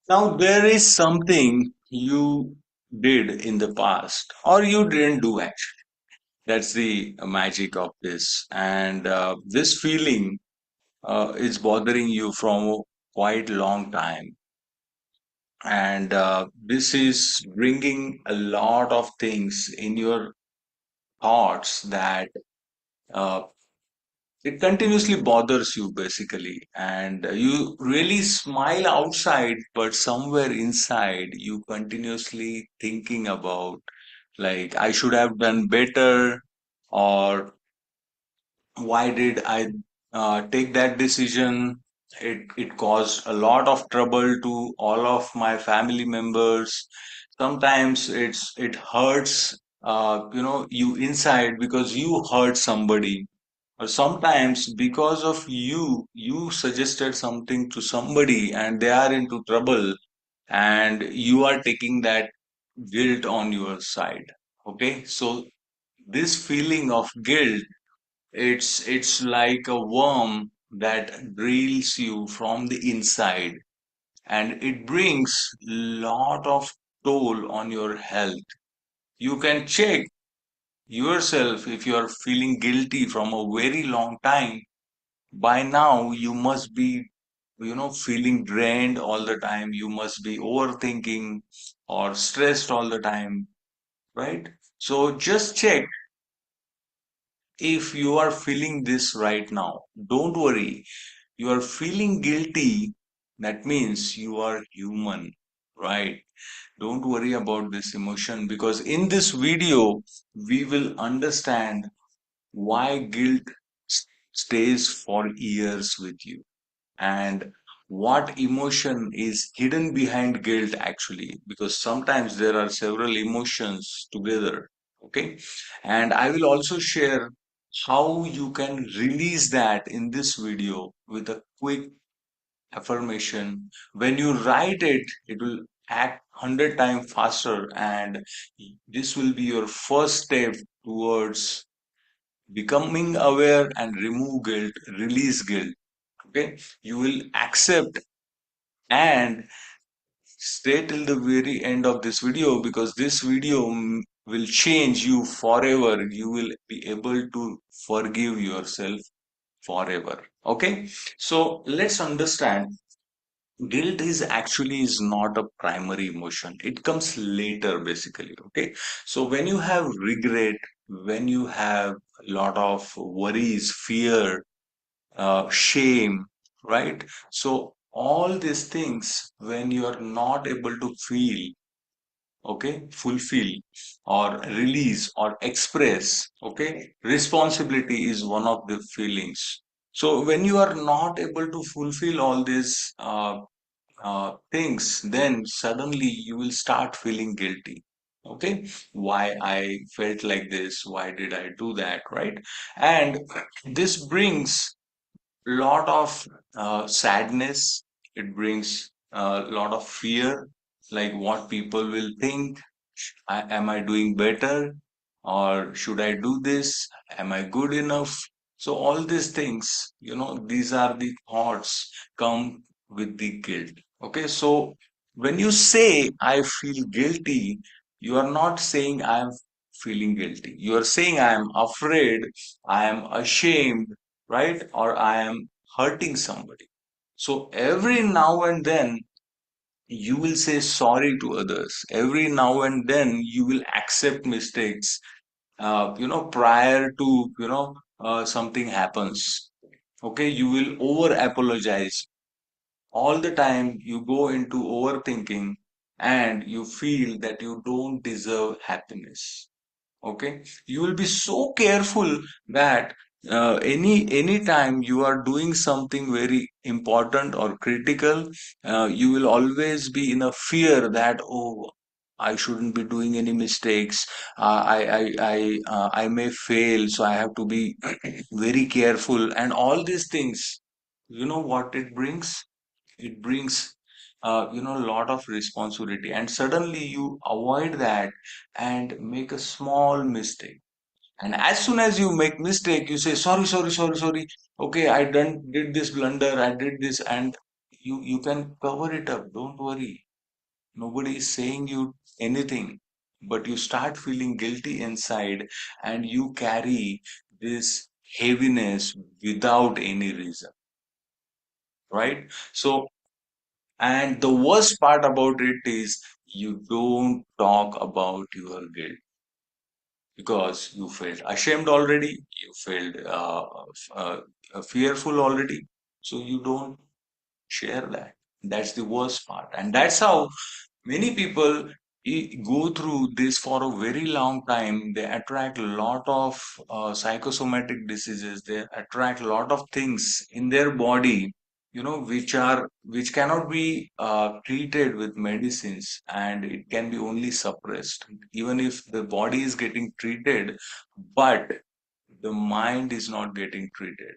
Now, there is something you did in the past, or you didn't do actually. That's the magic of this. And this feeling is bothering you from a quite long time. And this is bringing a lot of things in your thoughts that uh, it continuously bothers you basically. And you really smile outside, but somewhere inside, you continuously thinking about like, I should have done better, or why did I take that decision? It caused a lot of trouble to all of my family members. Sometimes it hurts, you inside because you hurt somebody, or sometimes because of you suggested something to somebody and they are into trouble, and you are taking that guilt on your side. Okay, so this feeling of guilt, it's like a worm that drills you from the inside, and it brings lot of toll on your health. You can check yourself if you are feeling guilty from a very long time. By now you must be, feeling drained all the time. You must be overthinking or stressed all the time, right? So just check if you are feeling this right now. Don't worry. You are feeling guilty. That means you are human, right? Don't worry about this emotion, because in this video, we will understand why guilt stays for years with you, and what emotion is hidden behind guilt actually, because sometimes there are several emotions together. Okay, and I will also share how you can release that in this video with a quick affirmation. When you write it, it will act 100 times faster, and this will be your first step towards becoming aware and remove guilt, release guilt. Okay, you will accept and stay till the very end of this video, because this video will change you forever. You will be able to forgive yourself forever. Okay, so let's understand. Guilt is not a primary emotion. It comes later basically. Okay, so when you have regret, when you have a lot of worries, fear, shame, right? So all these things, when you are not able to feel, okay, fulfill or release or express, okay, responsibility is one of the feelings. So when you are not able to fulfill all these things, then suddenly you will start feeling guilty. Okay, why I felt like this? Why did I do that? Right? And this brings lot of sadness. It brings a lot of fear, like what people will think. Am I doing better, or should I do this? Am I good enough? So all these things, these are the thoughts come with the guilt. Okay, so when you say I feel guilty, you are not saying I am feeling guilty. You are saying I am afraid, I am ashamed, right? Or I am hurting somebody. So every now and then you will say sorry to others. Every now and then you will accept mistakes, prior to, something happens. Okay, you will over apologize. All the time you go into overthinking, and you feel that you don't deserve happiness. Okay, you will be so careful that any time you are doing something very important or critical, you will always be in a fear that, oh, I shouldn't be doing any mistakes. I may fail, so I have to be very careful, and all these things. You know what it brings? It brings a lot of responsibility, and suddenly you avoid that and make a small mistake. And as soon as you make mistake, you say sorry, sorry, sorry, sorry. Okay, I done did this blunder, I did this, and you can cover it up, don't worry. Nobody is saying you anything, but you start feeling guilty inside and you carry this heaviness without any reason, right? So, and the worst part about it is you don't talk about your guilt because you felt ashamed already, you felt fearful already, so you don't share that. That's the worst part, and that's how many people go through this for a very long time. They attract a lot of psychosomatic diseases. They attract a lot of things in their body, which cannot be treated with medicines, and it can be only suppressed. Even if the body is getting treated, but the mind is not getting treated,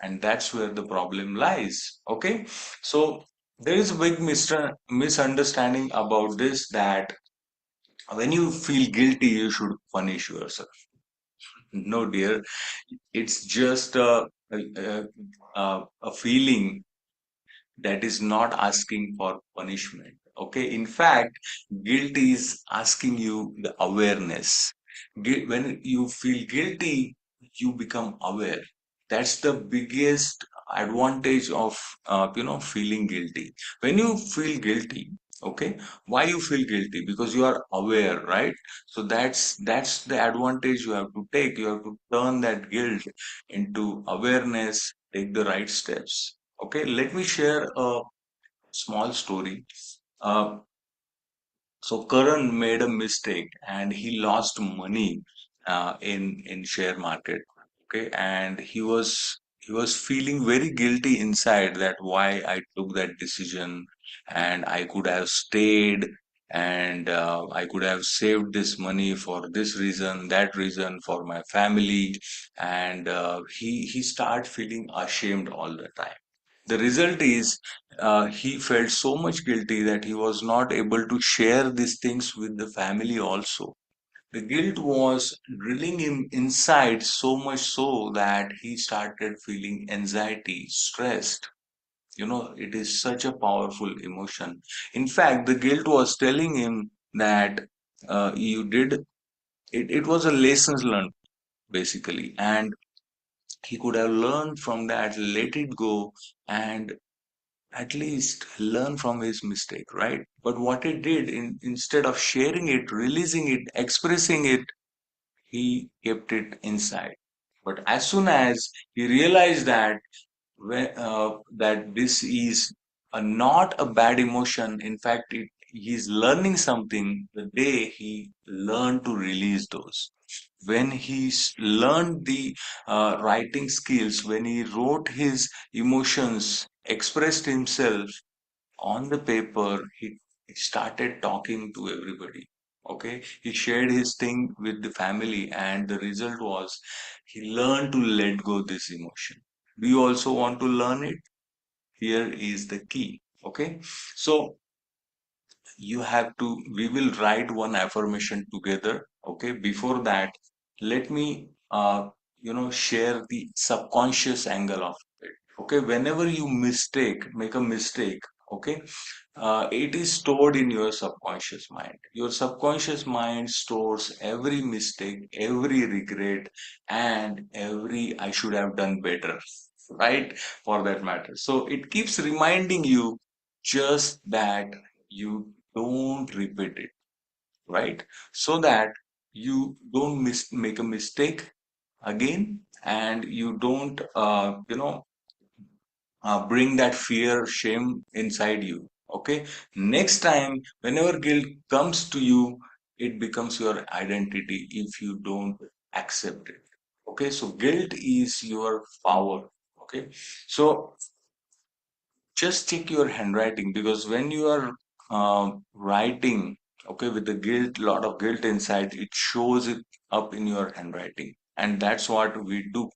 and that's where the problem lies. Okay, so there is a big misunderstanding about this, that when you feel guilty you should punish yourself. No, dear, it's just a feeling that is not asking for punishment. Okay, in fact, guilt is asking you the awareness. When you feel guilty, you become aware. That's the biggest advantage of feeling guilty. When you feel guilty, okay, why you feel guilty? Because you are aware, right? So that's the advantage you have to take. You have to turn that guilt into awareness, take the right steps. Okay, let me share a small story. Uh, so Karan made a mistake and he lost money in share market. Okay, and he was feeling very guilty inside, that why I took that decision, and I could have stayed, and I could have saved this money for this reason, that reason, for my family, and he started feeling ashamed all the time. The result is he felt so much guilty that he was not able to share these things with the family also. The guilt was drilling him inside so much so that he started feeling anxiety, stressed. It is such a powerful emotion. In fact, the guilt was telling him that you did it was a lessons learned, basically, and he could have learned from that, let it go, and at least learn from his mistake, right? But what he did, instead of sharing it, releasing it, expressing it, he kept it inside. But as soon as he realized that that this is not a bad emotion, in fact, he's learning something. The day he learned to release those, when he learned the writing skills, when he wrote his emotions, expressed himself on the paper, he started talking to everybody. Okay, he shared his thing with the family, and the result was he learned to let go this emotion. Do you also want to learn it? Here is the key. Okay, so you have to we will write one affirmation together. Okay, before that, let me share the subconscious angle of it. Okay, whenever you make a mistake, okay, it is stored in your subconscious mind. Your subconscious mind stores every mistake, every regret, and every I should have done better, right? For that matter. So it keeps reminding you just that you don't repeat it, right? So that you don't make a mistake again, and you don't, bring that fear, shame inside you. Okay. Next time, whenever guilt comes to you, it becomes your identity if you don't accept it. Okay. So guilt is your power. Okay. So just check your handwriting, because when you are writing, okay, with the guilt, lot of guilt inside, it shows it up in your handwriting. And that's what we do.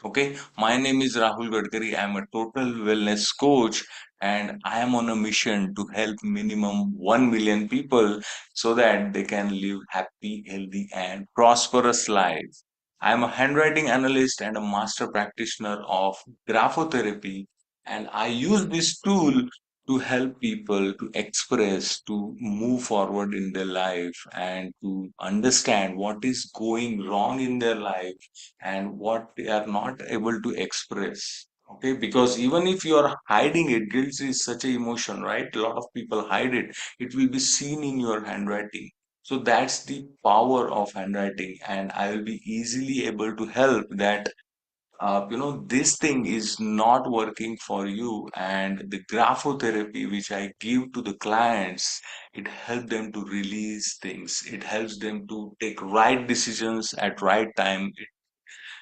Okay, my name is Rahul Gadkari. I am a total wellness coach, and I am on a mission to help minimum 1 million people so that they can live happy, healthy, and prosperous lives. I am a handwriting analyst and a master practitioner of graphotherapy, And I use this tool to help people to express, to move forward in their life, and to understand what is going wrong in their life and what they are not able to express. Okay, because even if you are hiding it, guilt is such an emotion, right? A lot of people hide it. It will be seen in your handwriting. So that's the power of handwriting, and I will be easily able to help that this thing is not working for you, and the graphotherapy which I give to the clients, it helps them to release things. It helps them to take right decisions at right time.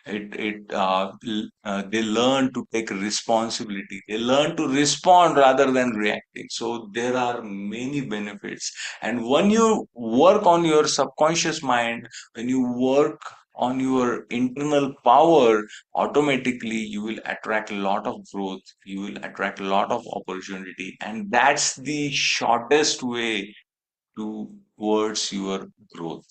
They learn to take responsibility. They learn to respond rather than reacting. So there are many benefits. And when you work on your subconscious mind, when you work on your internal power, automatically you will attract a lot of growth. You will attract a lot of opportunity. And that's the shortest way towards your growth.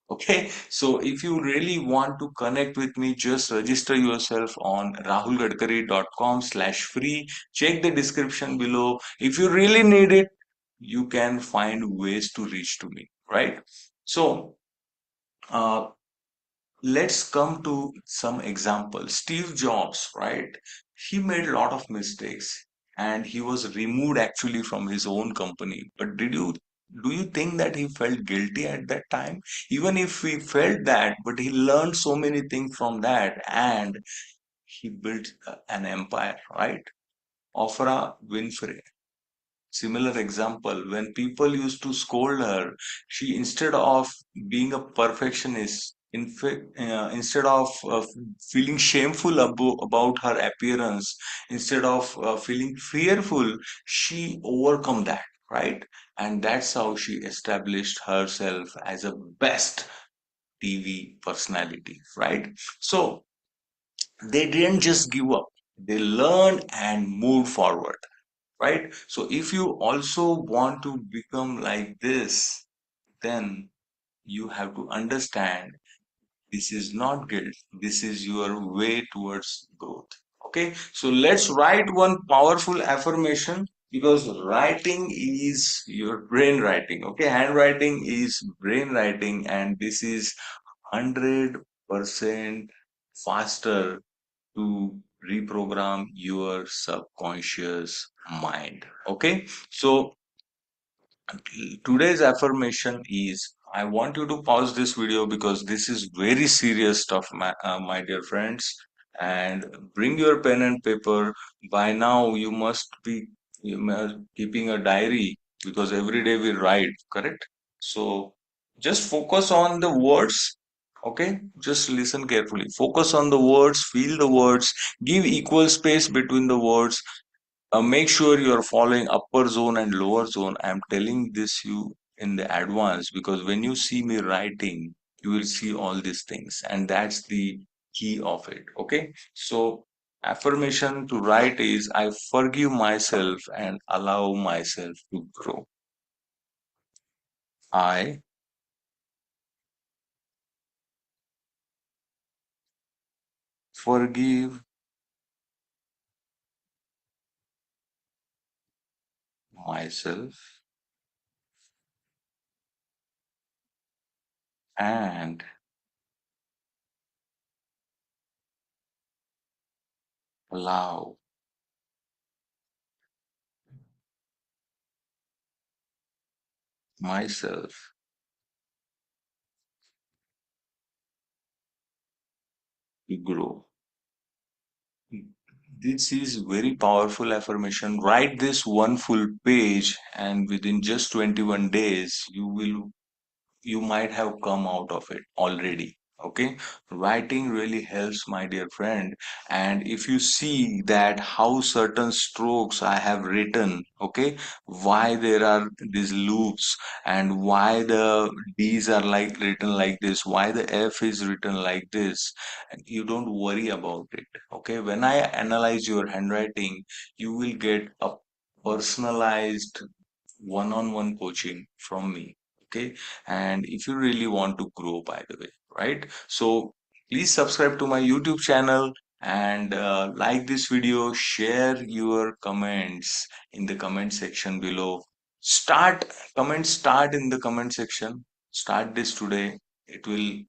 Okay, so if you really want to connect with me, just register yourself on rahulgadkari.com/free. Check the description below. If you really need it, you can find ways to reach to me, right? So, uh, let's come to some examples. Steve Jobs, right? He made a lot of mistakes and he was removed actually from his own company. But do you think that he felt guilty at that time? Even if he felt that, but he learned so many things from that and he built an empire, right? Oprah Winfrey, similar example, when people used to scold her, she, instead of being a perfectionist, in fact, instead of feeling shameful about her appearance, instead of feeling fearful, she overcome that, right? And that's how she established herself as a best TV personality, right? So they didn't just give up; they learned and moved forward, right? So if you also want to become like this, then you have to understand this is not guilt. This is your way towards growth. Okay. So let's write one powerful affirmation, because writing is your brain writing. Okay. Handwriting is brain writing, and this is 100% faster to reprogram your subconscious mind. Okay, so today's affirmation is, I want you to pause this video because this is very serious stuff, my dear friends, and bring your pen and paper. By now, you must keeping a diary, because every day we write, correct? So just focus on the words. Okay, just listen carefully. Focus on the words, feel the words, give equal space between the words. Make sure you are following upper zone and lower zone. I'm telling this you in the advance, because when you see me writing, you will see all these things, and that's the key of it. Okay, so affirmation to write is, I forgive myself and allow myself to grow. I forgive myself and allow myself to grow. This is very powerful affirmation. Write this one full page, and within just 21 days, you might have come out of it already. Okay, writing really helps, my dear friend. And if you see that how certain strokes I have written, okay, why there are these loops, and why the D's are like written like this, why the F is written like this, and you don't worry about it. Okay, when I analyze your handwriting, you will get a personalized one-on-one coaching from me. Okay, and if you really want to grow, by the way, right? So please subscribe to my YouTube channel, and like this video, share your comments in the comment section below. Start start in the comment section. Start this today. It will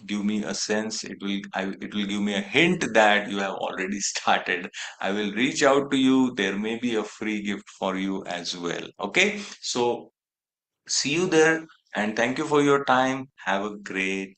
give me a sense. It will give me a hint that you have already started. I will reach out to you. There may be a free gift for you as well. Okay, so see you there, and thank you for your time. Have a great